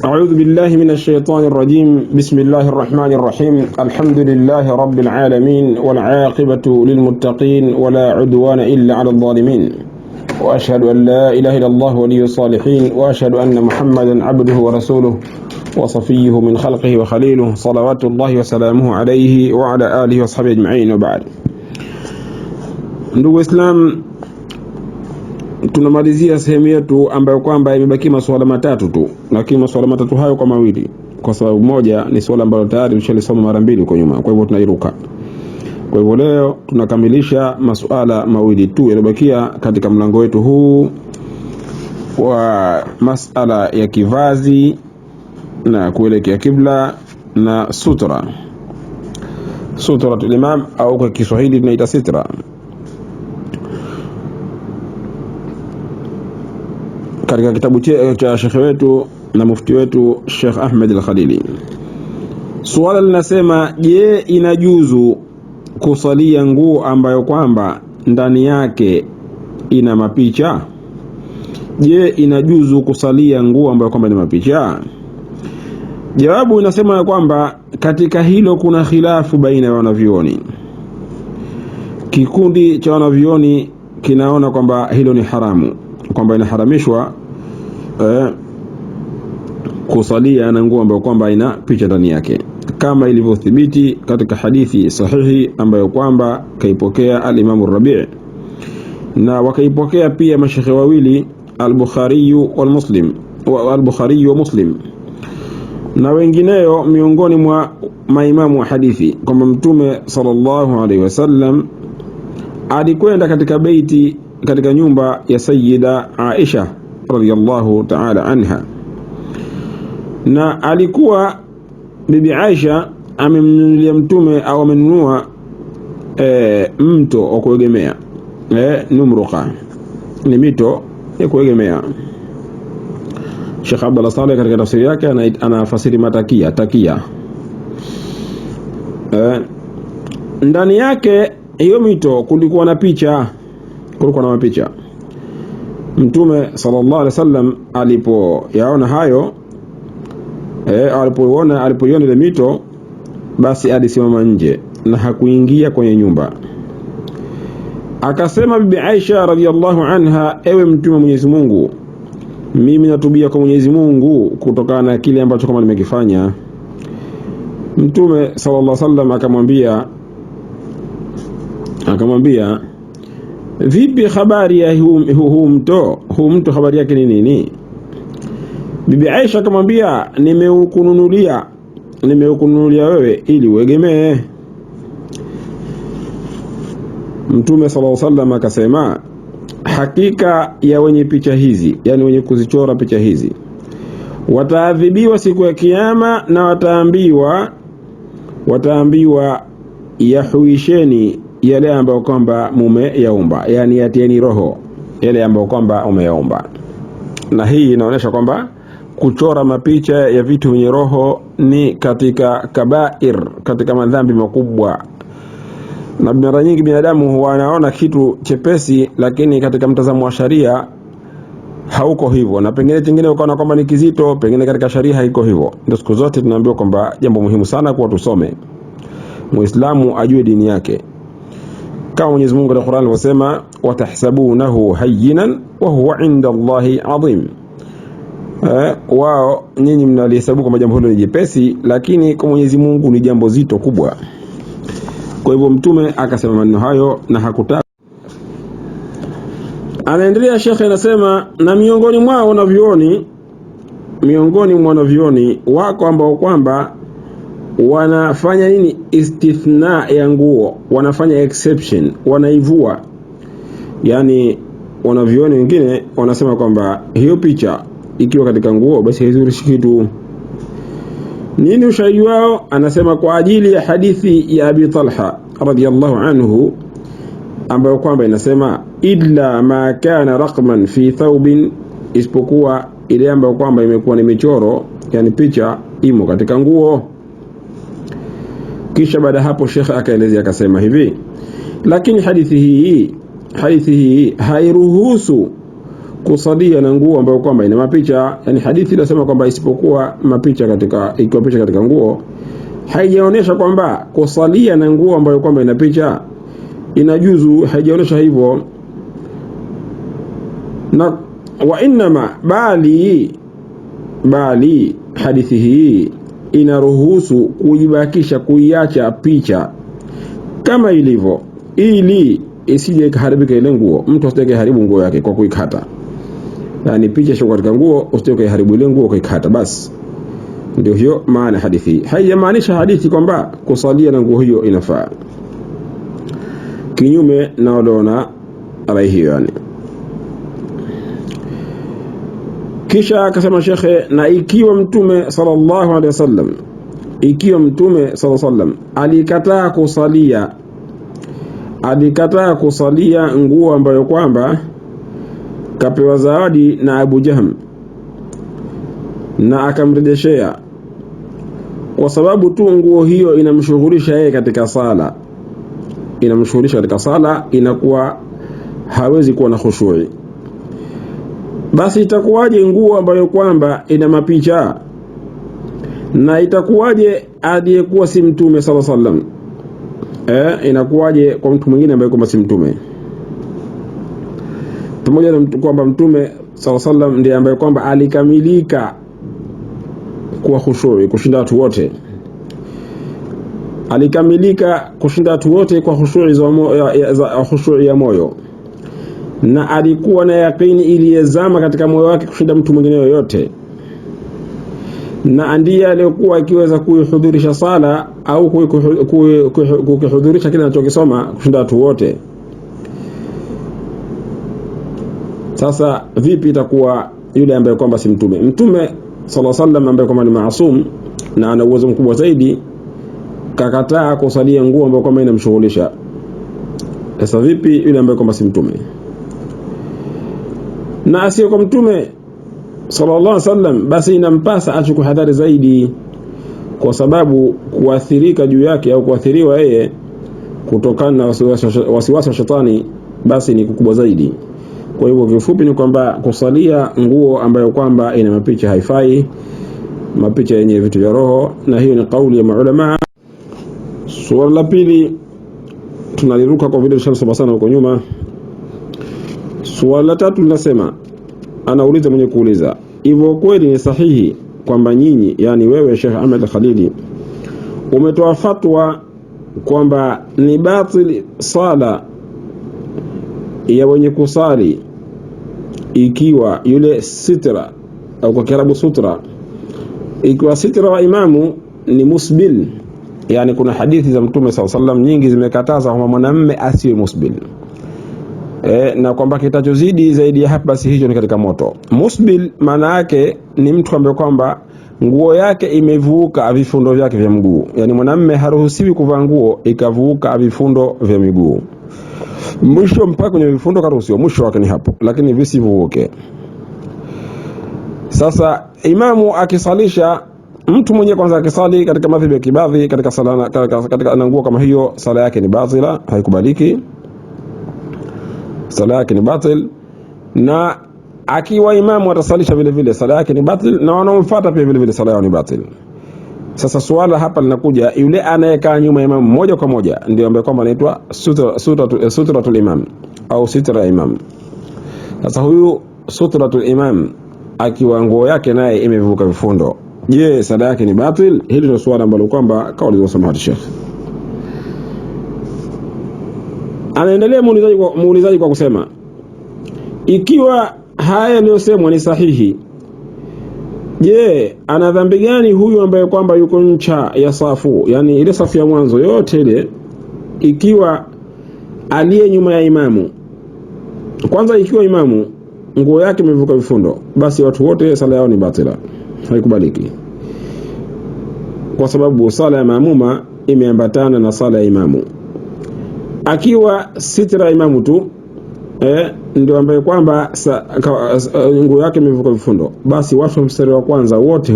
أعوذ بالله من الشيطان الرجيم. بسم الله الرحمن الرحيم. الحمد لله رب العالمين والعاقبة للمتقين ولا عدوان إلا على الظالمين، وأشهد أن لا إله إلا الله ولي الصالحين، وأشهد أن محمدا عبده ورسوله وصفيه من خلقه وخليله، صلوات الله وسلامه عليه وعلى آله وصحبه أجمعين. وبعد. Ndugu Islam, tunamalizia sehemu yetu ambayo kwamba imebaki masuala matatu tu, lakini masuala matatu hayo kwa mawili, kwa sababu moja ni swala ambalo tayari tulishalisoma mara mbili huko nyuma, kwa hivyo tunairuka. Kwa hivyo leo tunakamilisha masuala mawili tu yaliyobakia katika mlango wetu huu wa masala ya kivazi na kuelekea kibla na sutra. Sutratul imam au kwa Kiswahili tunaita sitra. Katika kitabu cha Sheikh wetu na mufti wetu Sheikh Ahmed Al-Khalili, swala linasema, je, inajuzu kusalia nguo ambayo kwamba ndani yake ina mapicha? Je, inajuzu kusalia nguo ambayo kwamba ina mapicha? Jawabu inasema kwamba katika hilo kuna khilafu baina ya wanavyuoni. Kikundi cha wanavyuoni kinaona kwamba hilo ni haramu, kwamba inaharamishwa kusalia na nguo ambayo kwamba ina picha ndani yake, kama ilivyothibiti katika hadithi sahihi ambayo kwamba kaipokea al-Imam Ar-Rabi' na wakaipokea pia mashekhe wawili al-Bukhari wa Muslim na wengineo miongoni mwa maimamu wa hadithi, kwamba Mtume sallallahu alaihi wasallam alikwenda katika beiti, katika nyumba ya Sayyida Aisha radhiyallahu ta'ala anha, na alikuwa bibi Aisha amemnunulia Mtume au amenunua mto wa kuegemea, numruqa, ni mito ya kuegemea. Sheikh Abdullah Saleh katika tafsiri yake anafasiri takia. Ndani yake hiyo mito kulikuwa na picha, kulikuwa na mapicha. Mtume sallallahu alaihi wasallam alipoyaona hayo, alipoiona ile mito, basi alisimama nje na hakuingia kwenye nyumba. Akasema bibi Aisha radhiyallahu anha, ewe Mtume wa Mwenyezi Mungu, mimi natubia kwa Mwenyezi Mungu kutokana na kile ambacho kama nimekifanya. Mtume sallallahu alaihi wasallam akamwambia, vipi habari ya huu mto? Huu mto habari yake ni nini? Bibi Aisha akamwambia, nimeukununulia wewe ili uegemee. Mtume sallallahu alaihi wasallam akasema, hakika ya wenye picha hizi, yani wenye kuzichora picha hizi, wataadhibiwa siku ya kiyama, na wataambiwa yahuisheni yale ambayo kwamba mumeyaumba, yani yatieni roho yale ambayo kwamba umeyaumba. Na hii inaonyesha kwamba kuchora mapicha ya vitu vyenye roho ni katika kabair, katika madhambi makubwa. Na mara nyingi binadamu huwa anaona kitu chepesi, lakini katika mtazamo wa sharia hauko hivyo, na pengine kingine ukaona kwamba ni kizito, pengine katika sharia haiko hivyo. Ndio siku zote tunaambiwa kwamba jambo muhimu sana kwa tusome, Muislamu ajue dini yake. Kama Mwenyezi Mungu katika Qur'an anasema, watahsabunahu hayyinan wa huwa 'inda Allahi 'azim. Wao nyinyi mnalihesabu kama jambo hilo ni jepesi, lakini kwa Mwenyezi Mungu ni jambo zito kubwa. Kwa hivyo Mtume akasema maneno hayo na hakutaka. Anaendelea Sheikh anasema, na miongoni mwa wanavyuoni wako ambao kwamba wanafanya nini, istithna ya nguo, wanafanya exception, wanaivua. Yani wanavyuoni wengine wanasema kwamba hiyo picha ikiwa katika nguo basi haizurishi kitu. Nini ushahidi wao? Anasema kwa ajili ya hadithi ya Abi Talha radhiyallahu anhu ambayo kwamba inasema, illa ma kana raqman fi thawbin, isipokuwa ile ambayo kwamba imekuwa ni michoro, yani picha imo katika nguo. Kisha baada hapo Sheikh akaelezea akasema hivi, lakini hadithi hii hairuhusu kusalia na nguo ambayo kwamba ina mapicha. Yani hadithi inasema kwamba isipokuwa mapicha katika, ikiwa picha katika nguo, haijaonesha kwamba kusalia na nguo ambayo kwamba ina picha inajuzu, haijaonesha hivyo. Na wa inma bali hadithi hii inaruhusu kujibakisha, kuiacha picha kama ilivyo, ili isije kuharibika ile nguo. Mtu asitake haribu nguo yake kwa kuikata. Yani picha sio katika nguo, usitake haribu ile nguo kwa kuikata. Basi ndio hiyo maana hadithi. Haijamaanisha hadithi kwamba kusalia na nguo hiyo inafaa, kinyume na waliona rai hiyo yani. Kisha akasema shekhe, na ikiwa mtume sallallahu alaihi wasallam, alikataa kusalia nguo ambayo kwamba kapewa zawadi na Abu Jahm, na akamrejeshea kwa sababu tu nguo hiyo inamshughulisha yeye katika sala, inakuwa hawezi kuwa na khushui, basi itakuwaje nguo ambayo kwamba ina mapicha? Na itakuwaje aliyekuwa si mtume sallallahu alaihi wasallam? Inakuwaje kwa mtu mwingine ambaye kwamba si mtume? Pamoja na kwamba mtume sallallahu alaihi wasallam ndiye ambaye kwamba alikamilika kwa khushui kushinda watu wote, kwa khushui ya moyo, na alikuwa na yaqini iliyezama katika moyo wake kushinda mtu mwingine yoyote, na ndiye aliyekuwa akiweza kuihudhurisha sala au kuhudhurisha kile anachokisoma kushinda watu wote. Sasa vipi itakuwa yule ambaye kwamba si mtume? Mtume sallallahu alaihi wasallam ambaye kwamba ni maasum na ana uwezo mkubwa zaidi, kakataa kusalia nguo ambayo kwamba inamshughulisha. Sasa vipi yule ambaye kwamba si mtume? Na asiye kwa mtume sallallahu alaihi wasallam, basi inampasa achukue hadhari zaidi, kwa sababu kuathirika juu yake au kuathiriwa yeye kutokana na wasiwasi wa shetani basi ni kukubwa zaidi. Kwa hivyo kifupi ni kwamba kusalia nguo ambayo kwamba ina mapicha haifai, mapicha yenye vitu vya roho, na hiyo ni kauli ya maulama. Swali la pili tunaliruka kwa vile tushasoma sana huko nyuma. Swali la tatu linasema, anauliza mwenye kuuliza, hivyo kweli ni sahihi kwamba nyinyi, yani wewe Sheikh Ahmed Khalili, umetoa fatwa kwamba ni batili sala ya wenye kusali ikiwa yule sitra au kwa Kiarabu sutra, ikiwa sitra wa imamu ni musbil? Yani kuna hadithi za Mtume sallallahu alaihi wasallam nyingi zimekataza kwamba mwanamume asiwe musbil, na kwamba kitachozidi zaidi ya hapa basi hicho ni katika moto. Musbil maana yake ni mtu ambaye kwamba nguo yake imevuka vifundo vyake vya mguu. Yani mwanamume haruhusiwi kuvaa nguo ikavuka vifundo vya miguu, mwisho mpaka kwenye vifundo karuhusiwa, mwisho wake ni hapo, lakini visivuke. Sasa imamu akisalisha, mtu mwenyewe kwanza akisali katika madhhabi ya Kibadhi katika sala katika nguo kama hiyo, sala yake ni batila, haikubaliki, sala yake ni batil. Na akiwa imamu atasalisha vile vile, sala yake ni batil, na wanaomfuata pia vile vile sala yao ni batil. Sasa swala hapa linakuja, yule anayekaa nyuma ya imamu moja kwa moja ndio ambaye kwamba anaitwa sutratul imam au sitra ya imam. Sasa huyu sutratul imam akiwa nguo yake naye imevuka vifundo, je, sala yake ni batil? Hili ndio swala ambalo kwamba kauli za samahati Sheikh. Anaendelea muulizaji kwa kusema, ikiwa haya yaliyosemwa ni sahihi, je, ana dhambi gani huyu ambaye kwamba yuko ncha ya safu, yani ile safu ya mwanzo yote ile, ikiwa aliye nyuma ya imamu? Kwanza, ikiwa imamu nguo yake imevuka vifundo, basi watu wote sala yao ni batila, haikubaliki, kwa sababu sala ya maamuma imeambatana na sala ya imamu. Akiwa sitra imamu tu ndio ambaye kwamba nguo yake imevuka vifundo, basi watu mstari wa kwanza wote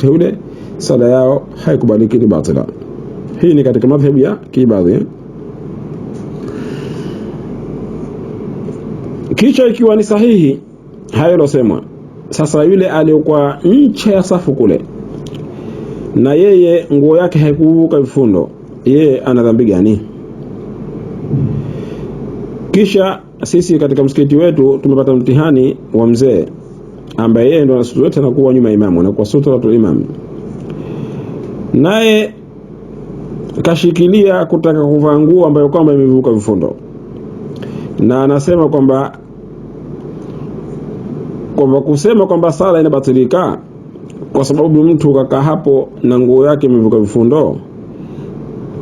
ule sala yao haikubaliki, ni batila. Hii ni katika madhhabi ya Kibadhi. Kisha ikiwa ni sahihi hayo losemwa, sasa yule aliyokuwa nje ya safu kule na yeye nguo yake haikuvuka vifundo, yeye ana dhambi gani? Kisha sisi katika msikiti wetu tumepata mtihani wa mzee ambaye yeye ndo anasutu yote anakuwa nyuma imamu, anakuwa sutratul imam, naye kashikilia kutaka kuvaa nguo ambayo kwamba imevuka vifundo, na anasema kwamba kusema kwamba sala inabatilika kwa sababu mtu kakaa hapo na nguo yake imevuka vifundo,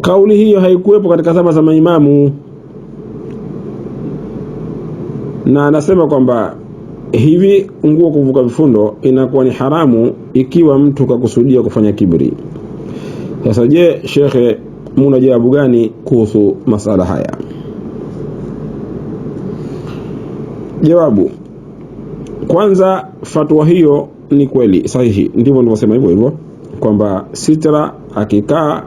kauli hiyo haikuwepo katika zama za maimamu. Na anasema kwamba hivi nguo kuvuka vifundo inakuwa ni haramu ikiwa mtu kakusudia kufanya kibri. Sasa je, shekhe, muna jawabu gani kuhusu masala haya? Jawabu, kwanza fatwa hiyo ni kweli sahihi, ndivyo nilivyosema hivyo kwamba sitra akikaa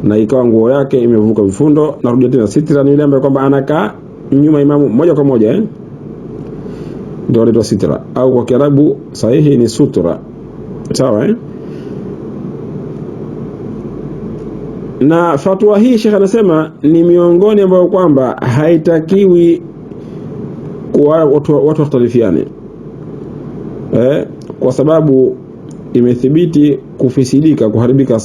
na ikawa nguo yake imevuka vifundo, narudia tena, sitra ni yule ambaye kwamba anakaa nyuma imamu moja kwa moja, ndio inaitwa sitra, au kwa Kiarabu sahihi ni sutra. Sawa Na fatwa hii Sheikh anasema ni miongoni ambao kwamba haitakiwi kwa watu wakhtalifiane, kwa sababu imethibiti kufisidika, kuharibika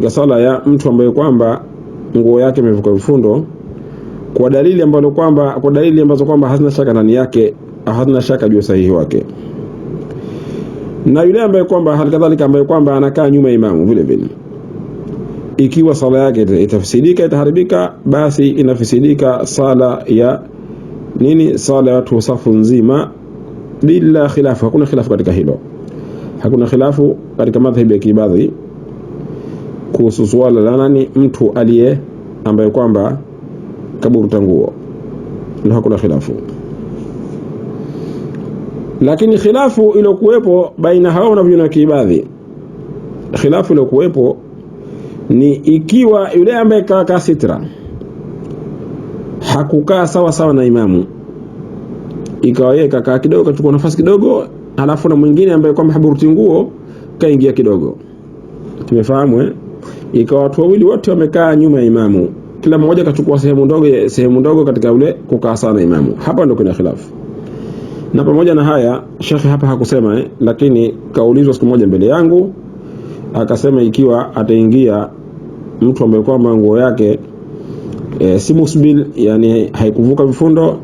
sala ya mtu ambaye kwamba nguo yake imevuka vifundo kwa dalili ambazo kwamba hazina shaka ndani yake, hazina shaka juu sahihi wake. Na yule ambaye kwamba halikadhalika ambaye kwamba anakaa nyuma imamu vile vile, ikiwa sala yake itafisidika, itaharibika, basi inafisidika sala ya sala ya watu safu nzima bila khilafu. Hakuna khilafu katika hilo, hakuna khilafu katika madhhabi ya Kiibadhi kuhusu swala la mtu aliye ambaye kwamba kaburuta nguo, na hakuna khilafu. Lakini khilafu iliyokuwepo baina hao na vijana wa Kiibadhi, khilafu iliyokuwepo ni ikiwa yule ambaye kaa sitra hakukaa sawa sawa na imamu, ikawa yeye kakaa kidogo, kachukua nafasi kidogo, halafu na mwingine ambaye kwamba haburuti nguo kaingia kidogo. Tumefahamu ikawa watu wawili wote wamekaa nyuma ya imamu, kila mmoja kachukua sehemu ndogo katika ule kukaa sana imamu. Hapa ndio kuna khilafu. Na pamoja na haya, shekhi hapa hakusema lakini kaulizwa siku moja mbele yangu, akasema ikiwa ataingia mtu ambaye kwamba nguo yake si musbil, yani haikuvuka vifundo,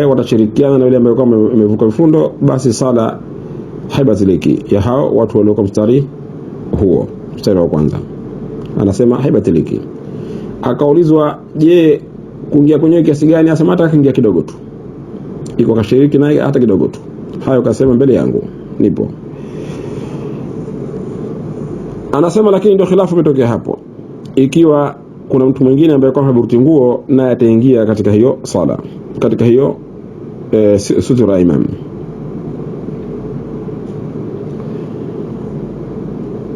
watashirikiana na yule ambaye kwamba imevuka vifundo, basi sala haibatiliki ya hao watu walio mstari huo, mstari wa kwanza. Anasema haibatiliki. Akaulizwa, je, kuingia kwenye kiasi gani? Asema hata kuingia kidogo tu, iko kashiriki naye hata kidogo tu. Hayo kasema mbele yangu, nipo. Anasema lakini ndio khilafu imetokea hapo, ikiwa kuna mtu mwingine ambaye kwa haburuti nguo na ataingia katika hiyo sala, katika hiyo sutura imam.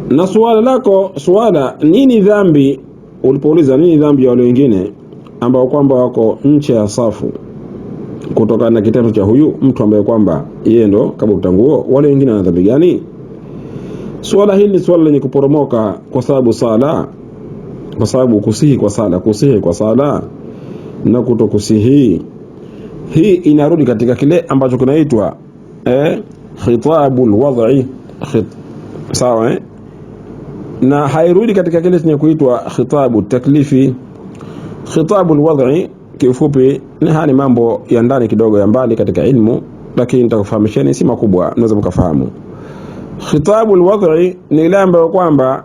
Na swala nini dhambi, ulipouliza nini dhambi ya wale wengine ambao kwamba wako nje ya safu kutokana na kitendo cha huyu mtu ambaye kwamba yeye ndo kaburuta nguo, wale wengine wana dhambi gani? Swala hili ni swala lenye kuporomoka kwa sababu kusihi kwa sala na kutokusihi, hii inarudi katika kile ambacho kinaitwa khitabul wad'i, sawa na hairudi katika kile chenye kuitwa khitabu taklifi. Khitabul wad'i kiufupi ni hali mambo ya ndani kidogo ya mbali katika ilmu, lakini nitakufahamisheni si makubwa, naweza mkafahamu. Khitabul wad'i ni ile ambayo kwamba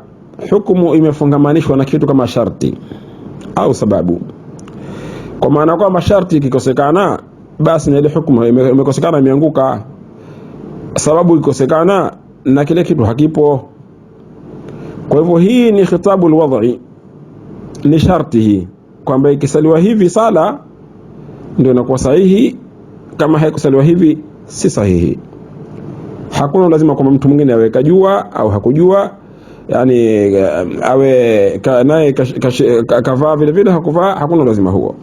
hukumu imefungamanishwa na kitu kama sharti au sababu, kwa maana kwamba sharti ikikosekana basi na ile hukumu imekosekana, imeanguka. Sababu ikikosekana na kile kitu hakipo. Kwa hivyo hii ni khitabul wad'i, ni sharti hii kwamba ikisaliwa hivi sala ndio inakuwa sahihi, kama haikusaliwa hivi si sahihi. Hakuna lazima kwamba mtu mwingine awe kajua au hakujua, yani awe naye kavaa vile vile hakuvaa, hakuna lazima huo.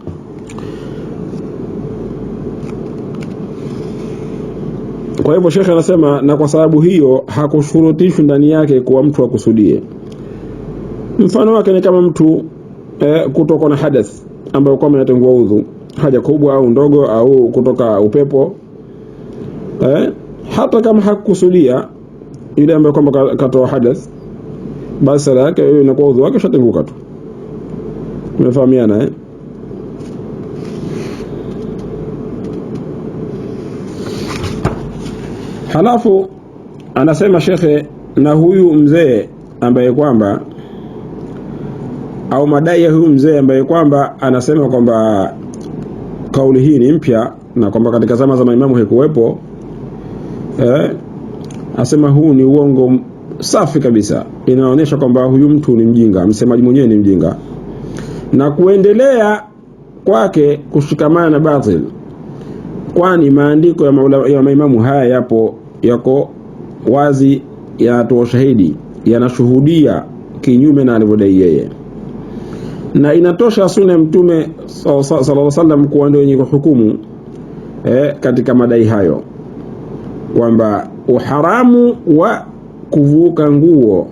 Kwa hivyo Sheikh anasema na kwa sababu hiyo hakushurutishwi ndani yake kuwa mtu akusudie. Mfano wake ni kama mtu kutoka na hadath ambayo kwamba inatengua udhu, haja kubwa au ndogo au kutoka upepo, hata kama hakukusudia yule ambaye kwamba katoa hadath, basi sala yake hiyo inakuwa udhu wake shatenguka tu. Tumefahamiana Halafu anasema shekhe, na huyu mzee ambaye kwamba au madai ya huyu mzee ambaye kwamba anasema kwamba kauli hii ni mpya na kwamba katika zama za maimamu haikuwepo, asema huu ni uongo safi kabisa. Inaonyesha kwamba huyu mtu ni mjinga, msemaji mwenyewe ni mjinga, na kuendelea kwake kushikamana na batil, kwani maandiko ya maimamu haya yako wazi, yanatoa shahidi, yanashuhudia kinyume na alivyodai yeye, na inatosha sunna mtume sallallahu alaihi wasallam kuwa ndio yenye kuhukumu katika madai hayo, kwamba uharamu wa kuvuka nguo,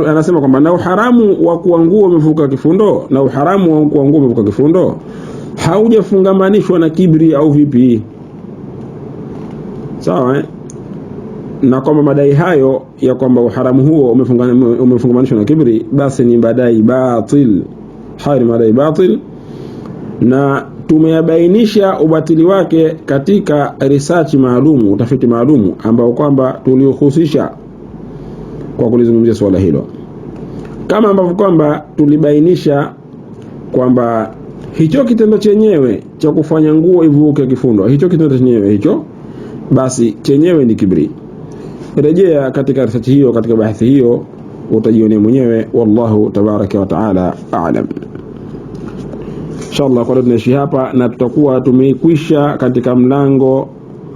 anasema kwamba na uharamu wa kuwa nguo umevuka kifundo na uharamu wa kuwa nguo umevuka kifundo haujafungamanishwa na kibri au vipi, sawa na kwamba madai hayo ya kwamba uharamu huo umefungamanishwa na kibri, basi ni madai batil, hayo madai batil, na tumeyabainisha ubatili wake katika research maalum, utafiti maalum ambao kwamba tuliohusisha kwa kulizungumzia swala hilo, kama ambavyo kwamba tulibainisha kwamba hicho kitendo chenyewe cha kufanya nguo ivuke kifundo, hicho kitendo chenyewe hicho basi chenyewe ni kibri. Rejea katika research hiyo, katika bahthi hiyo utajionea mwenyewe. Wallahu tabaraka wa taala a'lam. Inshallah kwa leo tunaishi hapa, na tutakuwa tumekwisha katika mlango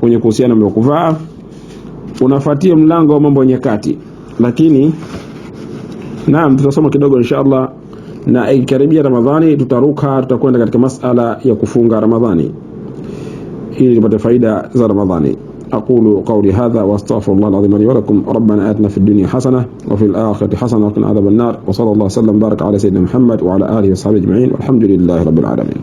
wenye kuhusiana na kuvaa. Unafuatia mlango wa mambo ya nyakati, lakini naam, tutasoma kidogo inshallah, na ikaribia Ramadhani tutakwenda katika masala ya kufunga Ramadhani ili tupate faida za Ramadhani. أقول قولي هذا وأستغفر الله العظيم لي ولكم. ربنا آتنا في الدنيا حسنة وفي الآخرة حسنة وقنا عذاب النار، وصلى الله وسلم بارك على سيدنا محمد وعلى آله وصحبه أجمعين، والحمد لله رب العالمين.